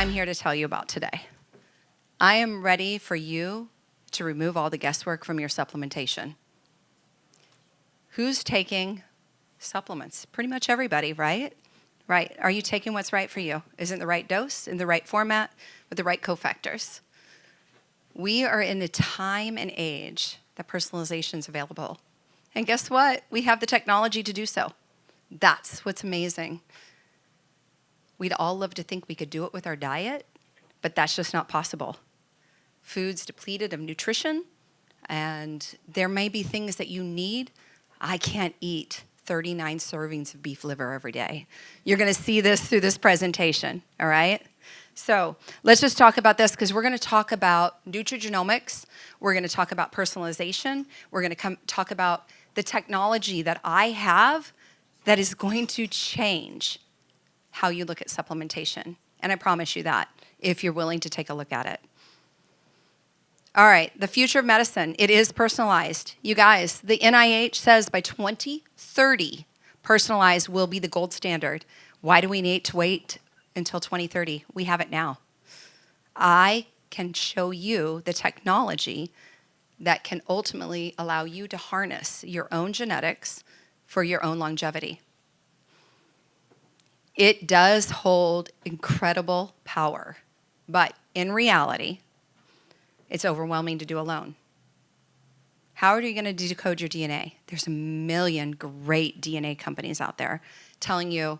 I'm here to tell you about today. I am ready for you to remove all the guesswork from your supplementation. Who's taking supplements? Pretty much everybody, right? Right. Are you taking what's right for you? Is it the right dose, in the right format, with the right cofactors? We are in a time and age that personalization is available. And guess what? We have the technology to do so. That's what's amazing. We'd all love to think we could do it with our diet, but that's just not possible. Food's depleted of nutrition, and there may be things that you need. I can't eat 39 servings of beef liver every day. You're going to see this through this presentation, all right? So let's just talk about this because we're going to talk about nutrigenomics. We're going to talk about personalization. We're going to talk about the technology that I have that is going to change how you look at supplementation. And I promise you that if you're willing to take a look at it. All right, the future of medicine, it is personalized. You guys, the NIH says by 2030, personalized will be the gold standard. Why do we need to wait until 2030? We have it now. I can show you the technology that can ultimately allow you to harness your own genetics for your own longevity. It does hold incredible power, but in reality, it's overwhelming to do alone. How are you going to decode your DNA? There's a million great DNA companies out there telling you,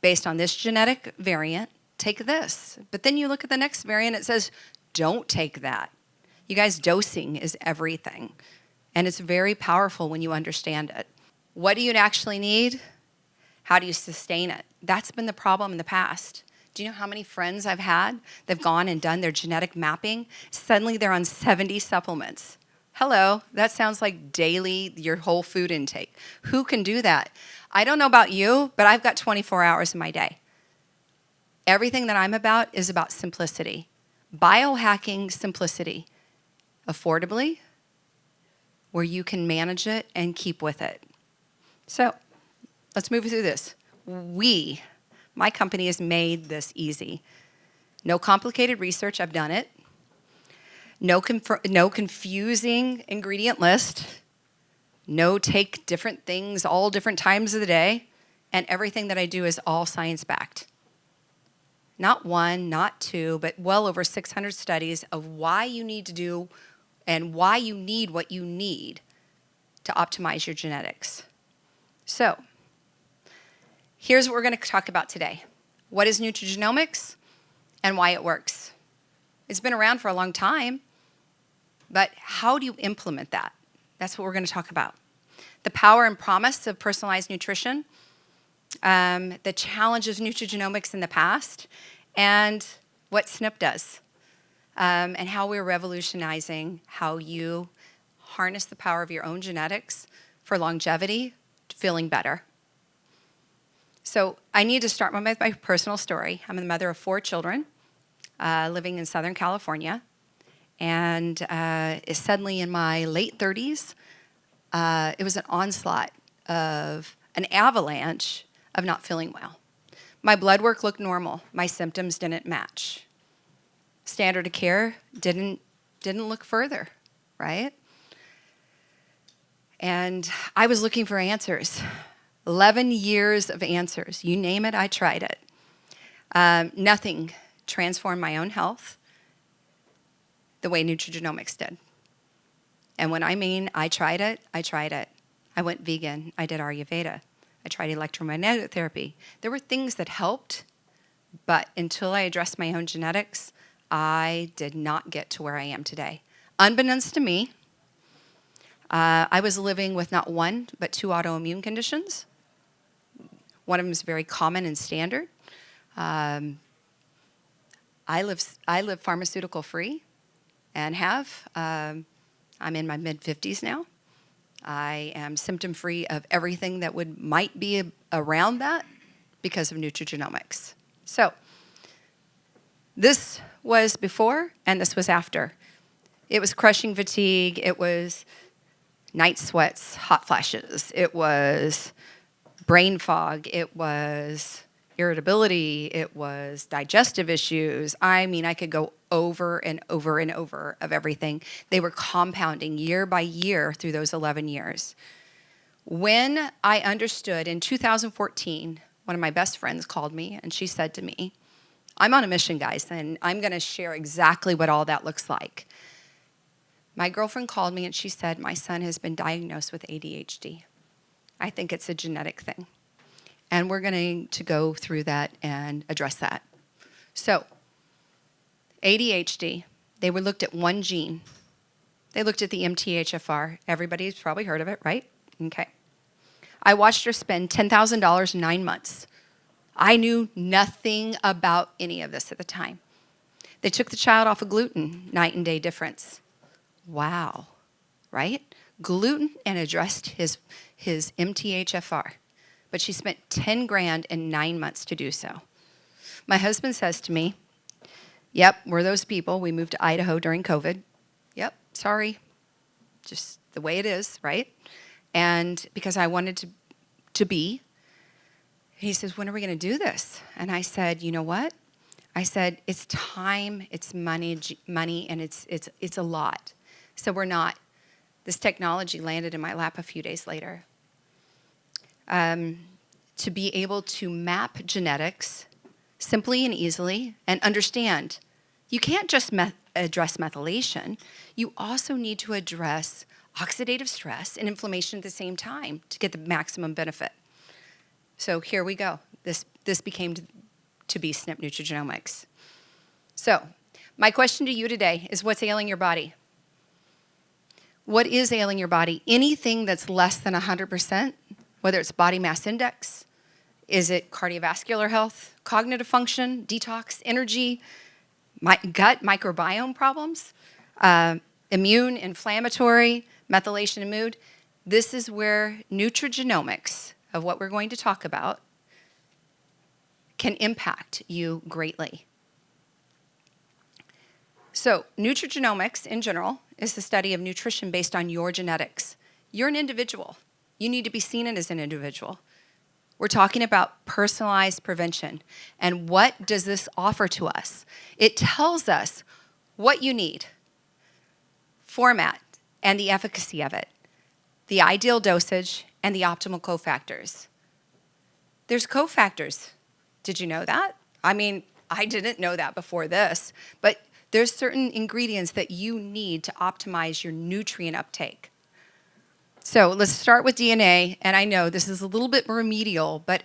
based on this genetic variant, take this. But then you look at the next variant, it says, don't take that. You guys, dosing is everything. And it's very powerful when you understand it. What do you actually need? How do you sustain it? That's been the problem in the past. Do you know how many friends I've had? They've gone and done their genetic mapping. Suddenly they're on 70 supplements. Hello, that sounds like daily, your whole food intake. Who can do that? I don't know about you, but I've got 24 hours in my day. Everything that I'm about is about simplicity. Biohacking simplicity. Affordably, where you can manage it and keep with it. So, let's move through this. My company has made this easy. No complicated research, I've done it. No confusing ingredient list. No take different things all different times of the day. And everything that I do is all science-backed. Not one, not two, but well over 600 studies of why you need to do and why you need what you need to optimize your genetics. So, here's what we're going to talk about today. What is nutrigenomics and why it works? It's been around for a long time, but how do you implement that? That's what we're going to talk about. The power and promise of personalized nutrition, the challenges of nutrigenomics in the past, and what SNiP does, and how we're revolutionizing how you harness the power of your own genetics for longevity, feeling better. So I need to start with my personal story. I'm the mother of 4 children, living in Southern California. And suddenly in my late 30s, it was an onslaught of an avalanche of not feeling well. My blood work looked normal. My symptoms didn't match. Standard of care didn't look further, right? And I was looking for answers. 11 years of answers. You name it, I tried it. Nothing transformed my own health the way nutrigenomics did. And when I mean I tried it, I tried it. I went vegan. I did Ayurveda. I tried electromagnetic therapy. There were things that helped, but until I addressed my own genetics, I did not get to where I am today. Unbeknownst to me, I was living with not one, but 2 autoimmune conditions. One of them is very common and standard. I live pharmaceutical free and have. I'm in my mid-50s now. I am symptom free of everything that might be around that because of nutrigenomics. So this was before and this was after. It was crushing fatigue. It was night sweats, hot flashes. It was brain fog. It was irritability, it was digestive issues. I mean, I could go over and over and over of everything. They were compounding year by year through those 11 years. When I understood in 2014, one of my best friends called me and she said to me, I'm on a mission, guys, and I'm going to share exactly what all that looks like. My girlfriend called me and she said, my son has been diagnosed with ADHD. I think it's a genetic thing. And we're going to go through that and address that. So, ADHD, they were looked at one gene. They looked at the MTHFR. Everybody's probably heard of it, right? Okay. I watched her spend $10,000 in 9 months. I knew nothing about any of this at the time. They took the child off of gluten, night and day difference. Wow, right? Gluten and addressed his MTHFR. But she spent 10 grand in 9 months to do so. My husband says to me, yep, we're those people. We moved to Idaho during COVID. Yep, sorry. Just the way it is, right? And because I wanted to be, he says, when are we going to do this? And I said, you know what? I said, it's time, it's money, and it's a lot. So we're not. This technology landed in my lap a few days later. To be able to map genetics simply and easily and understand, you can't just address methylation. You also need to address oxidative stress and inflammation at the same time to get the maximum benefit. So here we go. This became to be SNiP Nutrigenomics. So my question to you today is, what's ailing your body? What is ailing your body? Anything that's less than 100%, whether it's body mass index, is it cardiovascular health, cognitive function, detox, energy, gut microbiome problems, immune, inflammatory, methylation, and mood? This is where nutrigenomics, of what we're going to talk about, can impact you greatly. So nutrigenomics in general is the study of nutrition based on your genetics. You're an individual. You need to be seen as an individual. We're talking about personalized prevention. And what does this offer to us? It tells us what you need, format, and the efficacy of it, the ideal dosage, and the optimal cofactors. There's cofactors. Did you know that? I mean, I didn't know that before this, but there's certain ingredients that you need to optimize your nutrient uptake. So let's start with DNA, and I know this is a little bit remedial, but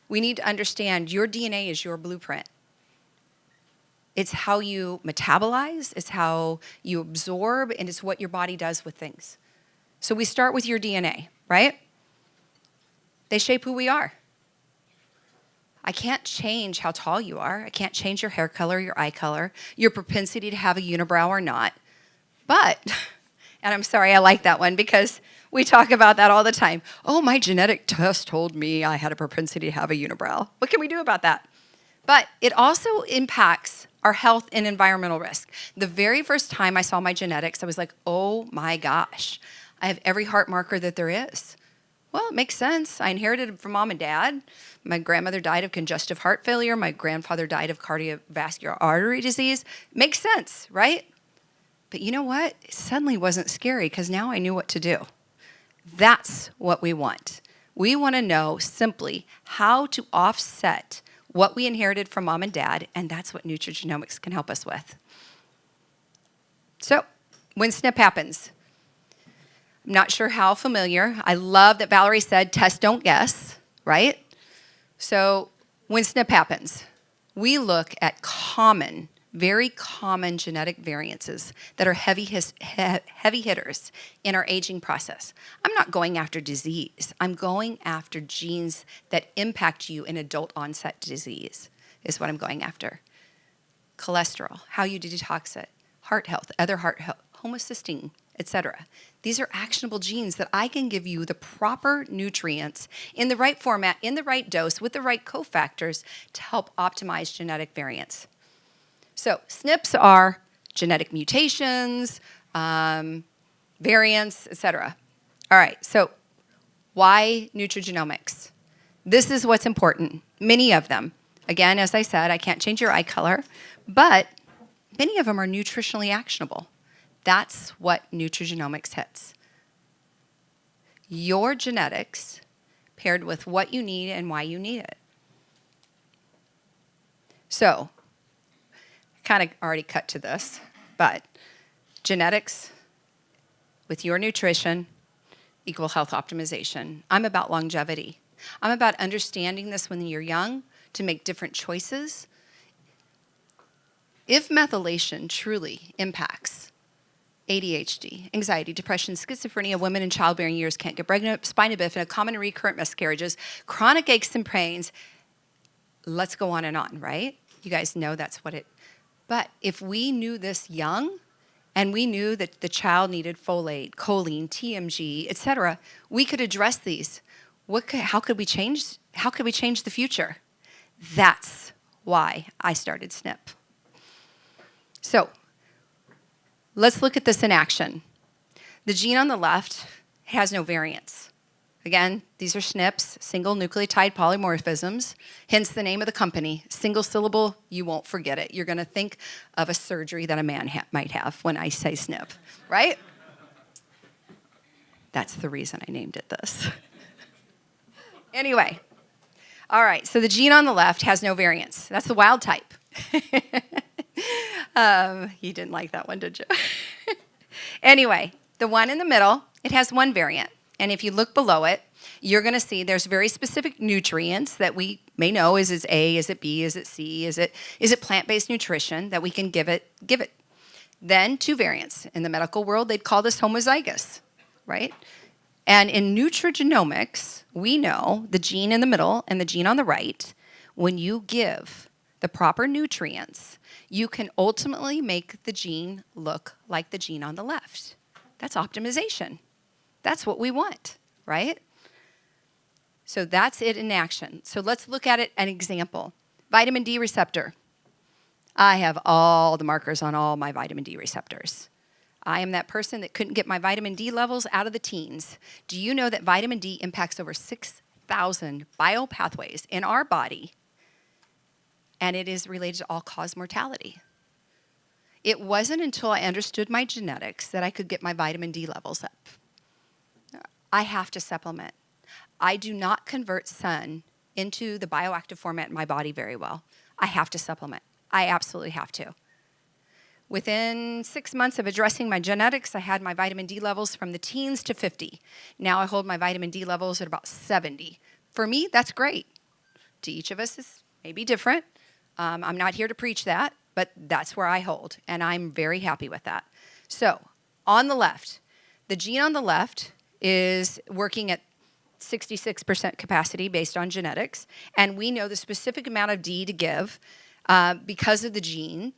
we need to understand your DNA is your blueprint. It's how you metabolize, it's how you absorb, and it's what your body does with things. So we start with your DNA, right? They shape who we are. I can't change how tall you are. I can't change your hair color, your eye color, your propensity to have a unibrow or not. But, and I'm sorry, I like that one because we talk about that all the time. Oh, my genetic test told me I had a propensity to have a unibrow. What can we do about that? But it also impacts our health and environmental risk. The very first time I saw my genetics, I was like, oh my gosh, I have every heart marker that there is. Well, it makes sense. I inherited it from mom and dad. My grandmother died of congestive heart failure. My grandfather died of cardiovascular artery disease. Makes sense, right? But you know what? It suddenly wasn't scary because now I knew what to do. That's what we want. We want to know simply how to offset what we inherited from mom and dad, and that's what nutrigenomics can help us with. So, when SNiP happens, I'm not sure how familiar. I love that Valerie said, test, don't guess, right? So when SNiP happens, we look at common, very common genetic variances that are heavy hitters in our aging process. I'm not going after disease. I'm going after genes that impact you in adult onset disease is what I'm going after. Cholesterol, how you detox it, heart health, other heart health, homocysteine, etc. These are actionable genes that I can give you the proper nutrients in the right format, in the right dose, with the right cofactors to help optimize genetic variants. So SNPs are genetic mutations, variants, etc. All right, so why nutrigenomics? This is what's important. Many of them. Again, as I said, I can't change your eye color, but many of them are nutritionally actionable. That's what nutrigenomics hits. Your genetics paired with what you need and why you need it. So, kind of already cut to this, but genetics with your nutrition equal health optimization. I'm about longevity. I'm about understanding this when you're young to make different choices. If methylation truly impacts ADHD, anxiety, depression, schizophrenia, women in childbearing years can't get pregnant, spina bifida, common and recurrent miscarriages, chronic aches and pains, let's go on, right? You guys know that's what it, but if we knew this young, and we knew that the child needed folate, choline, TMG, etc., we could address these. How could we change the future? That's why I started SNiP. So, let's look at this in action. The gene on the left has no variants. Again, these are SNPs, single nucleotide polymorphisms, hence the name of the company. Single syllable, you won't forget it. You're going to think of a surgery that a man might have when I say SNP, right? That's the reason I named it this. Anyway, all right, so the gene on the left has no variants. That's the wild type. You didn't like that one, did you? Anyway, the one in the middle, it has one variant. And if you look below it, you're going to see there's very specific nutrients that we may know. Is it A? Is it B? Is it C? Is it plant-based nutrition that we can give it? Then two variants. In the medical world, they'd call this homozygous, right? And in nutrigenomics, we know the gene in the middle and the gene on the right, when you give the proper nutrients, you can ultimately make the gene look like the gene on the left. That's optimization. That's what we want, right? So that's it in action. So let's look at it, an example. Vitamin D receptor. I have all the markers on all my vitamin D receptors. I am that person that couldn't get my vitamin D levels out of the teens. Do you know that vitamin D impacts over 6,000 biopathways in our body, and it is related to all-cause mortality? It wasn't until I understood my genetics that I could get my vitamin D levels up. I have to supplement. I do not convert sun into the bioactive format in my body very well. I have to supplement. I absolutely have to. Within 6 months of addressing my genetics, I had my vitamin D levels from the teens to 50. Now I hold my vitamin D levels at about 70. For me, that's great. To each of us is maybe different. I'm not here to preach that, but that's where I hold, and I'm very happy with that. So, on the left, the gene on the left is working at 66% capacity based on genetics, and we know the specific amount of D to give because of the gene,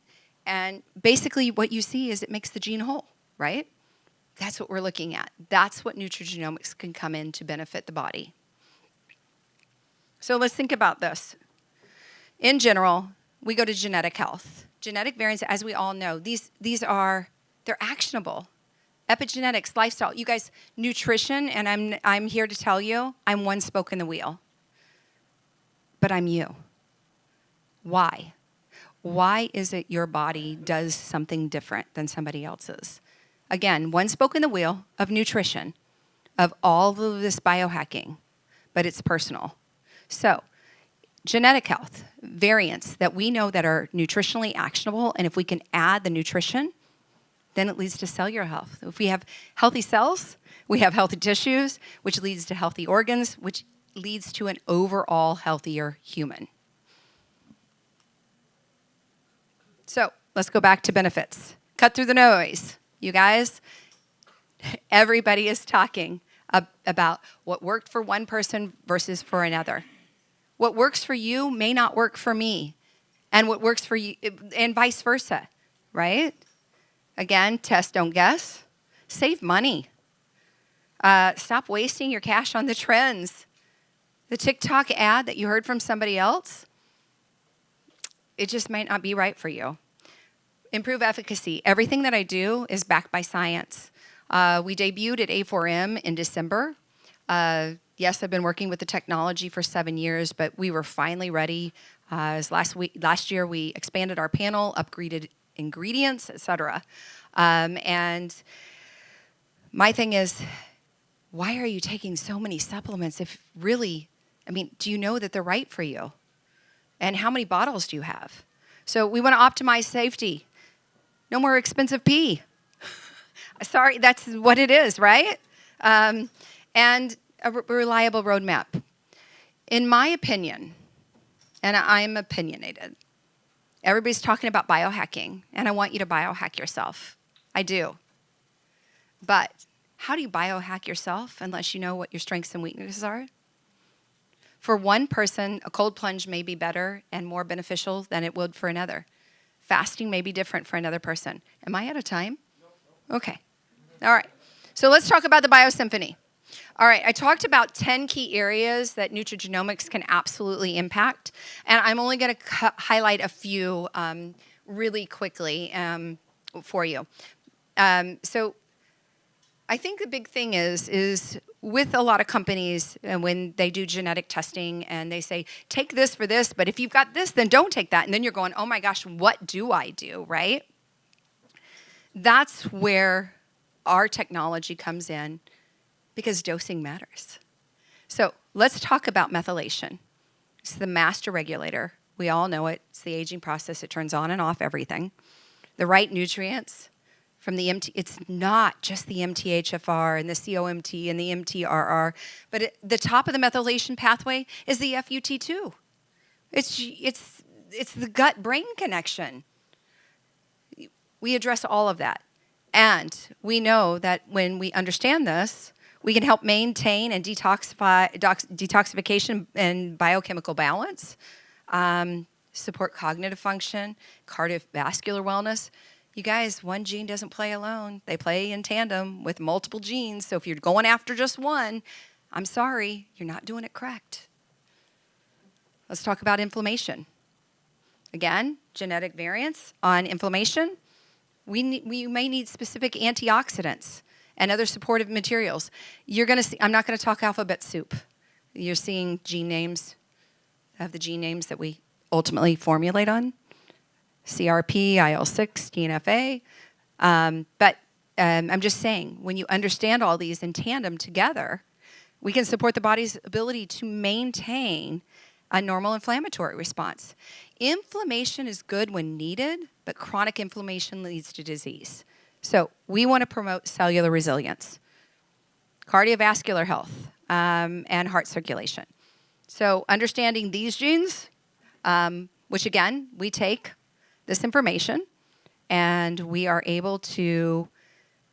and basically what you see is it makes the gene whole, right? That's what we're looking at. That's what nutrigenomics can come in to benefit the body. So let's think about this. In general, we go to genetic health. Genetic variants, as we all know, they're actionable. Epigenetics, lifestyle. You guys, nutrition, and I'm here to tell you, I'm one spoke in the wheel. But I'm you. Why? Why is it your body does something different than somebody else's? Again, one spoke in the wheel of nutrition, of all of this biohacking, but it's personal. So, genetic health, variants that we know that are nutritionally actionable, and if we can add the nutrition, then it leads to cellular health. If we have healthy cells, we have healthy tissues, which leads to healthy organs, which leads to an overall healthier human. So let's go back to benefits. Cut through the noise. You guys, everybody is talking about what worked for one person versus for another. What works for you may not work for me, and what works for you, and vice versa, right? Again, test, don't guess. Save money. Stop wasting your cash on the trends. The TikTok ad that you heard from somebody else, it just might not be right for you. Improve efficacy. Everything that I do is backed by science. We debuted at A4M in December. Yes, I've been working with the technology for 7 years, but we were finally ready. Last year, we expanded our panel, upgraded ingredients, et cetera. And my thing is, why are you taking so many supplements if really, I mean, do you know that they're right for you? And how many bottles do you have? So we want to optimize safety. No more expensive pee. Sorry, that's what it is, right? And a reliable roadmap. In my opinion, and I'm opinionated, everybody's talking about biohacking, and I want you to biohack yourself. I do. But how do you biohack yourself unless you know what your strengths and weaknesses are? For one person, a cold plunge may be better and more beneficial than it would for another. Fasting may be different for another person. Am I out of time? Okay. All right. So let's talk about the biosymphony. All right. I talked about 10 key areas that nutrigenomics can absolutely impact, and I'm only going to highlight a few really quickly for you. So I think the big thing is with a lot of companies, when they do genetic testing and they say, take this for this, but if you've got this, then don't take that. And then you're going, oh my gosh, what do I do, right? That's where our technology comes in, because dosing matters. So let's talk about methylation. It's the master regulator. We all know it. It's the aging process. It turns on and off everything. The right nutrients from the it's not just the MTHFR and the COMT and the MTRR, but the top of the methylation pathway is the FUT2. It's the gut-brain connection. We address all of that. And we know that when we understand this, we can help maintain and detoxification and biochemical balance, support cognitive function, cardiovascular wellness. You guys, one gene doesn't play alone. They play in tandem with multiple genes. So if you're going after just one, I'm sorry, you're not doing it correct. Let's talk about inflammation. Again, genetic variants on inflammation. We may need specific antioxidants and other supportive materials. You're going to see, I'm not going to talk alphabet soup. You're seeing gene names, of the gene names that we ultimately formulate on. CRP, IL-6, TNFA. But I'm just saying, when you understand all these in tandem together, we can support the body's ability to maintain a normal inflammatory response. Inflammation is good when needed, but chronic inflammation leads to disease. So we want to promote cellular resilience, cardiovascular health, and heart circulation. So understanding these genes, which again, we take this information and we are able to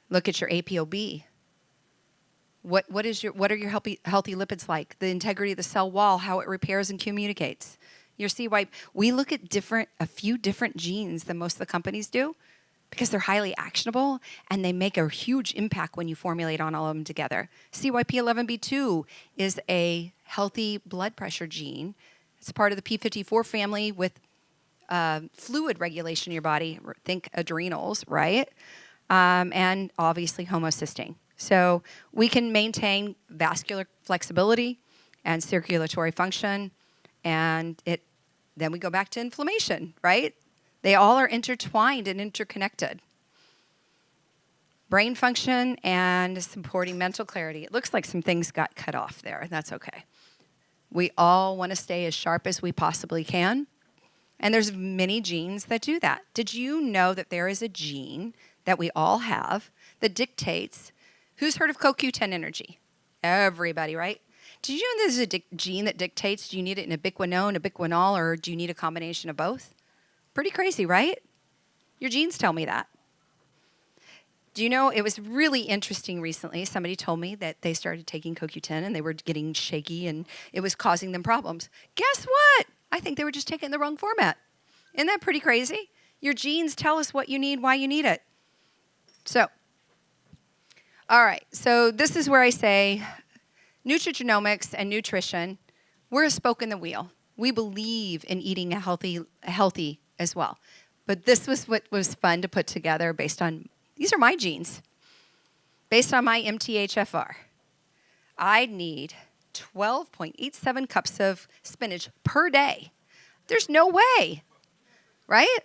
look at your ApoB. What are your healthy lipids like? The integrity of the cell wall, how it repairs and communicates. Your CY, we look at a few different genes than most of the companies do, because they're highly actionable and they make a huge impact when you formulate on all of them together. CYP11B2 is a healthy blood pressure gene. It's part of the P54 family with fluid regulation in your body. Think adrenals, right? And obviously homocysteine. So we can maintain vascular flexibility and circulatory function, and then we go back to inflammation, right? They all are intertwined and interconnected. Brain function and supporting mental clarity. It looks like some things got cut off there. That's okay. We all want to stay as sharp as we possibly can, and there's many genes that do that. Did you know that there is a gene that we all have that dictates? Who's heard of CoQ10 energy? Everybody, right? Did you know there's a gene that dictates, do you need it in ubiquinone, ubiquinol, or do you need a combination of both? Pretty crazy, right? Your genes tell me that. Do you know, it was really interesting recently. Somebody told me that they started taking CoQ10 and they were getting shaky and it was causing them problems. Guess what? I think they were just taking the wrong format. Isn't that pretty crazy? Your genes tell us what you need, why you need it. So, all right, so this is where I say nutrigenomics and nutrition, we're a spoke in the wheel. We believe in eating healthy as well. But this was what was fun to put together based on, these are my genes, based on my MTHFR. I need 12.87 cups of spinach per day. There's no way, right?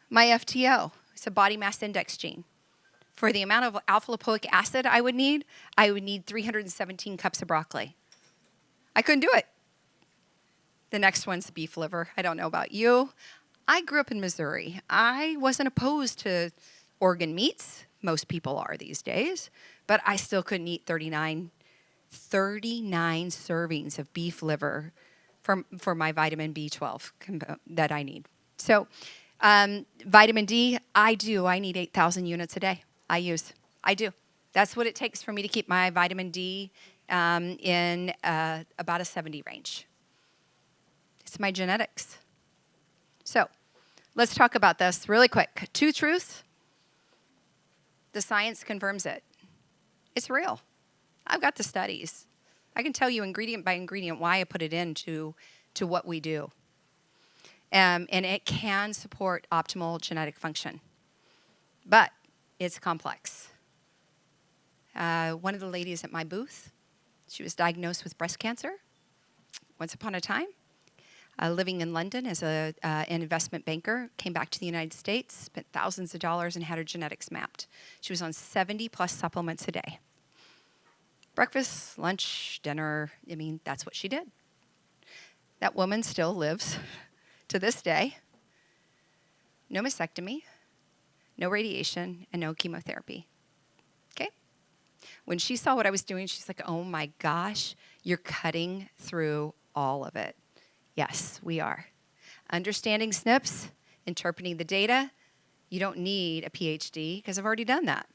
My FTO, it's a body mass index gene. For the amount of alpha lipoic acid I would need 317 cups of broccoli. I couldn't do it. The next one's beef liver. I don't know about you. I grew up in Missouri. I wasn't opposed to organ meats. Most people are these days. But I still couldn't eat 39 servings of beef liver for my vitamin B12 that I need. So vitamin D, I need 8,000 units a day. I do. That's what it takes for me to keep my vitamin D in about a 70 range. It's my genetics. So let's talk about this really quick. Two truths. The science confirms it. It's real. I've got the studies. I can tell you ingredient by ingredient why I put it into what we do. And it can support optimal genetic function. But it's complex. One of the ladies at my booth, she was diagnosed with breast cancer once upon a time. Living in London as an investment banker, came back to the United States, spent thousands of dollars and had her genetics mapped. She was on 70 plus supplements a day. Breakfast, lunch, dinner, that's what she did. That woman still lives to this day. No mastectomy, no radiation, and no chemotherapy. Okay? When she saw what I was doing, she's like, oh my gosh, you're cutting through all of it. Yes, we are. Understanding SNPs, interpreting the data, you don't need a PhD because I've already done that.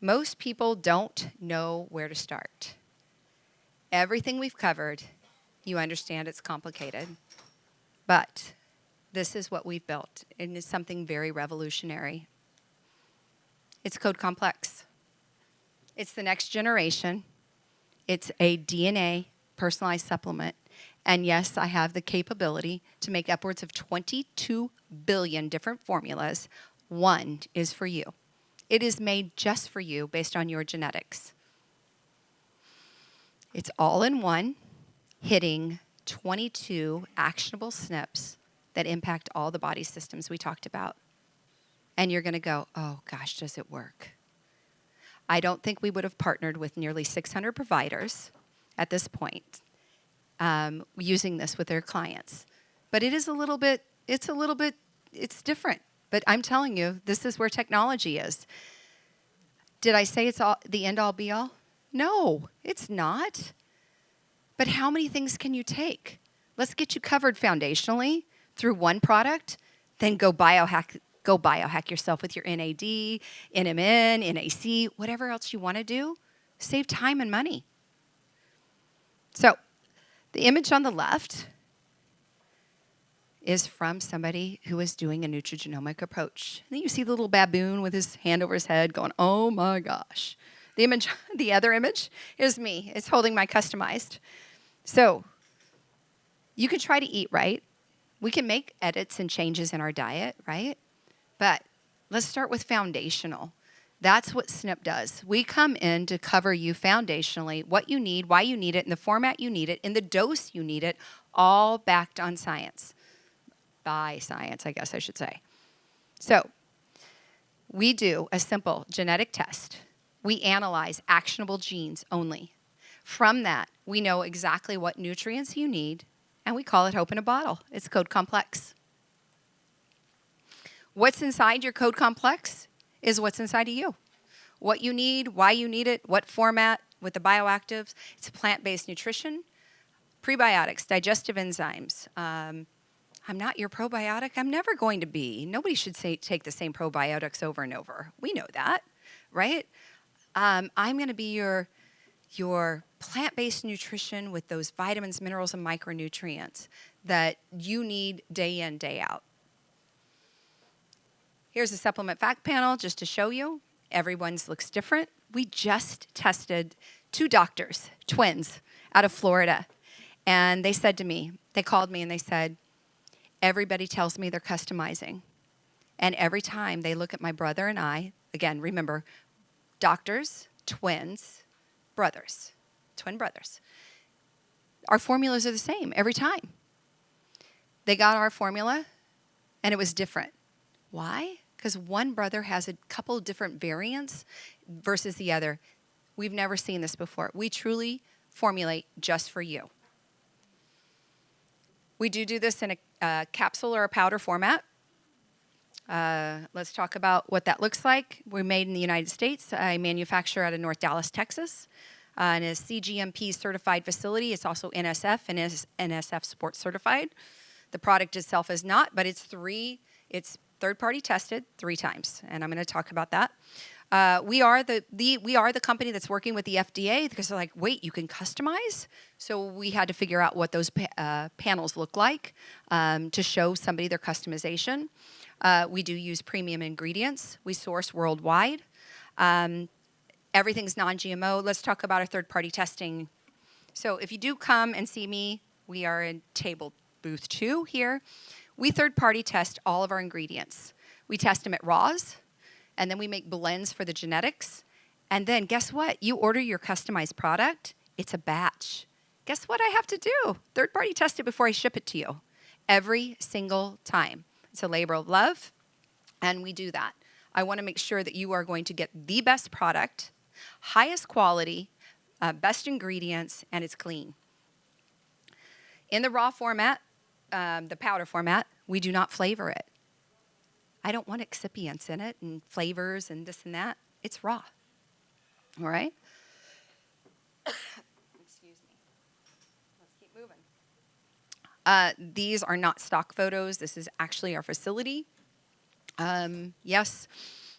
Most people don't know where to start. Everything we've covered, you understand it's complicated. But this is what we've built, and it's something very revolutionary. It's code complex. It's the next generation. It's a DNA personalized supplement. And yes, I have the capability to make upwards of 22 billion different formulas. One is for you. It is made just for you based on your genetics. It's all in one, hitting 22 actionable SNPs that impact all the body systems we talked about. And you're going to go, oh gosh, does it work? I don't think we would have partnered with nearly 600 providers at this point using this with their clients. But it's different. But I'm telling you, this is where technology is. Did I say it's all the end-all, be-all? No, it's not. But how many things can you take? Let's get you covered foundationally through one product, then go biohack yourself with your NAD, NMN, NAC, whatever else you want to do. Save time and money. So the image on the left is from somebody who is doing a nutrigenomic approach. And then you see the little baboon with his hand over his head going, oh my gosh. The other image is me. It's holding my customized. So you can try to eat right. We can make edits and changes in our diet, right? But let's start with foundational. That's what SNiP does. We come in to cover you foundationally, what you need, why you need it, in the format you need it, in the dose you need it, all backed on science. By science, I guess I should say. So we do a simple genetic test. We analyze actionable genes only. From that, we know exactly what nutrients you need, and we call it Hope in a Bottle. It's code complex. What's inside your code complex is what's inside of you. What you need, why you need it, what format with the bioactives. It's plant-based nutrition, prebiotics, digestive enzymes. I'm not your probiotic. I'm never going to be. Nobody should take the same probiotics over and over. We know that, right? I'm going to be your plant-based nutrition with those vitamins, minerals, and micronutrients that you need day in, day out. Here's a supplement fact panel just to show you. Everyone's looks different. We just tested 2 doctors, twins, out of Florida. And they said to me, they called me and they said, everybody tells me they're customizing. And every time they look at my brother and I, again, remember, doctors, twins, brothers. twin brothers. Our formulas are the same every time. They got our formula, and it was different. Why? Because one brother has a couple different variants versus the other. We've never seen this before. We truly formulate just for you. We do this in a capsule or a powder format. Let's talk about what that looks like. We're made in the United States. I manufacture out of North Dallas, Texas, in a CGMP certified facility. It's also NSF and is NSF Sports certified. The product itself is not, but it's third-party tested 3 times, and I'm going to talk about that. We are the company that's working with the FDA because they're like, wait, you can customize? So we had to figure out what those panels look like to show somebody their customization. We do use premium ingredients. We source worldwide. Everything's non-GMO. Let's talk about our third-party testing. So if you do come and see me, we are in table booth 2 here. We third-party test all of our ingredients. We test them at raws, and then we make blends for the genetics. And then guess what? You order your customized product, it's a batch. Guess what I have to do? Third-party test it before I ship it to you. Every single time. It's a labor of love, and we do that. I want to make sure that you are going to get the best product, highest quality, best ingredients, and it's clean. In the raw format, the powder format, we do not flavor it. I don't want excipients in it and flavors and this and that. It's raw. All right? Excuse me. Let's keep moving. These are not stock photos. This is actually our facility. Yes,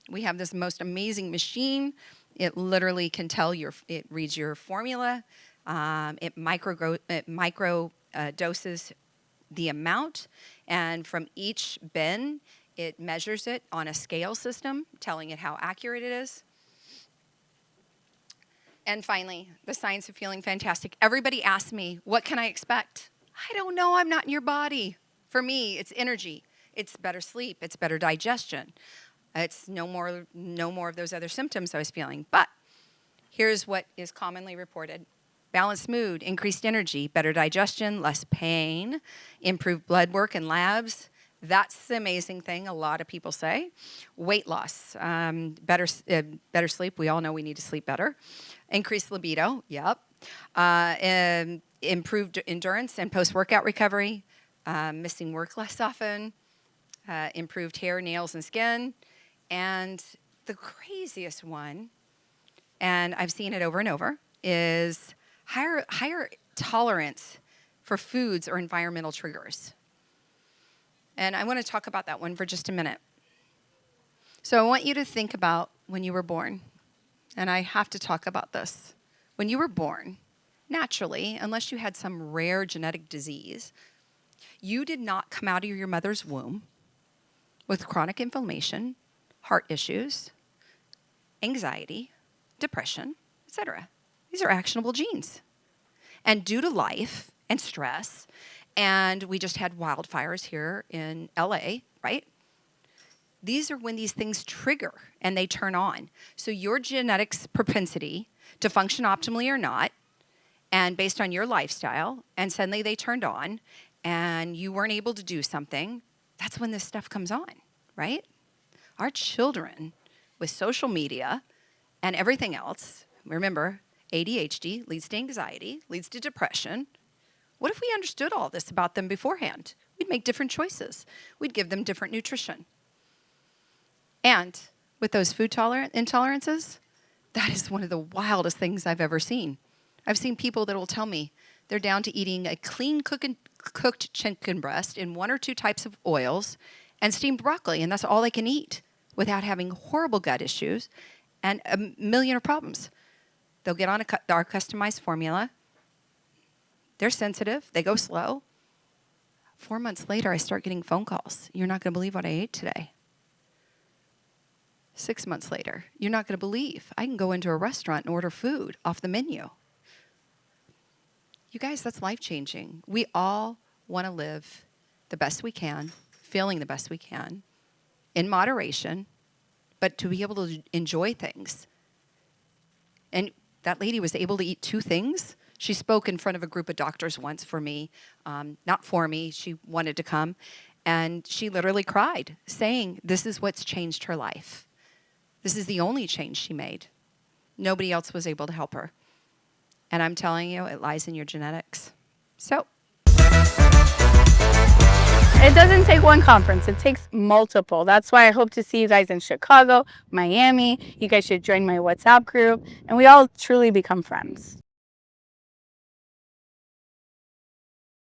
we have this most amazing machine. It literally can tell it reads your formula. It micro doses the amount, and from each bin, it measures it on a scale system, telling it how accurate it is. And finally, the science of feeling fantastic. Everybody asks me, what can I expect? I don't know, I'm not in your body. For me, it's energy. It's better sleep. It's better digestion. It's no more of those other symptoms I was feeling. But here's what is commonly reported. Balanced mood, increased energy, better digestion, less pain, improved blood work in labs. That's the amazing thing a lot of people say. Weight loss, better sleep. We all know we need to sleep better. Increased libido, yep. And improved endurance and post-workout recovery, missing work less often, improved hair, nails, and skin. And the craziest one, and I've seen it over and over, is higher tolerance for foods or environmental triggers. And I want to talk about that one for just a minute. So I want you to think about when you were born. And I have to talk about this. When you were born, naturally, unless you had some rare genetic disease, you did not come out of your mother's womb with chronic inflammation, heart issues, anxiety, depression, etc. These are actionable genes. And due to life and stress, and we just had wildfires here in LA, right? These are when these things trigger and they turn on. So your genetics propensity to function optimally or not, and based on your lifestyle, and suddenly they turned on, and you weren't able to do something, that's when this stuff comes on, right? Our children with social media and everything else, remember, ADHD leads to anxiety, leads to depression. What if we understood all this about them beforehand? We'd make different choices. We'd give them different nutrition. And with those food intolerances, that is one of the wildest things I've ever seen. I've seen people that will tell me they're down to eating a clean cooked chicken breast in 1 or 2 types of oils and steamed broccoli, and that's all they can eat without having horrible gut issues and a million of problems. They'll get on our customized formula. They're sensitive. They go slow. 4 months later, I start getting phone calls. You're not going to believe what I ate today. 6 months later, you're not going to believe I can go into a restaurant and order food off the menu. You guys, that's life-changing. We all want to live the best we can, feeling the best we can, in moderation, but to be able to enjoy things. And that lady was able to eat 2 things. She spoke in front of a group of doctors once for me, not for me. She wanted to come. And she literally cried, saying this is what's changed her life. This is the only change she made. Nobody else was able to help her. And I'm telling you, it lies in your genetics. So. It doesn't take one conference, it takes multiple. That's why I hope to see you guys in Chicago, Miami. You guys should join my WhatsApp group, and we all truly become friends.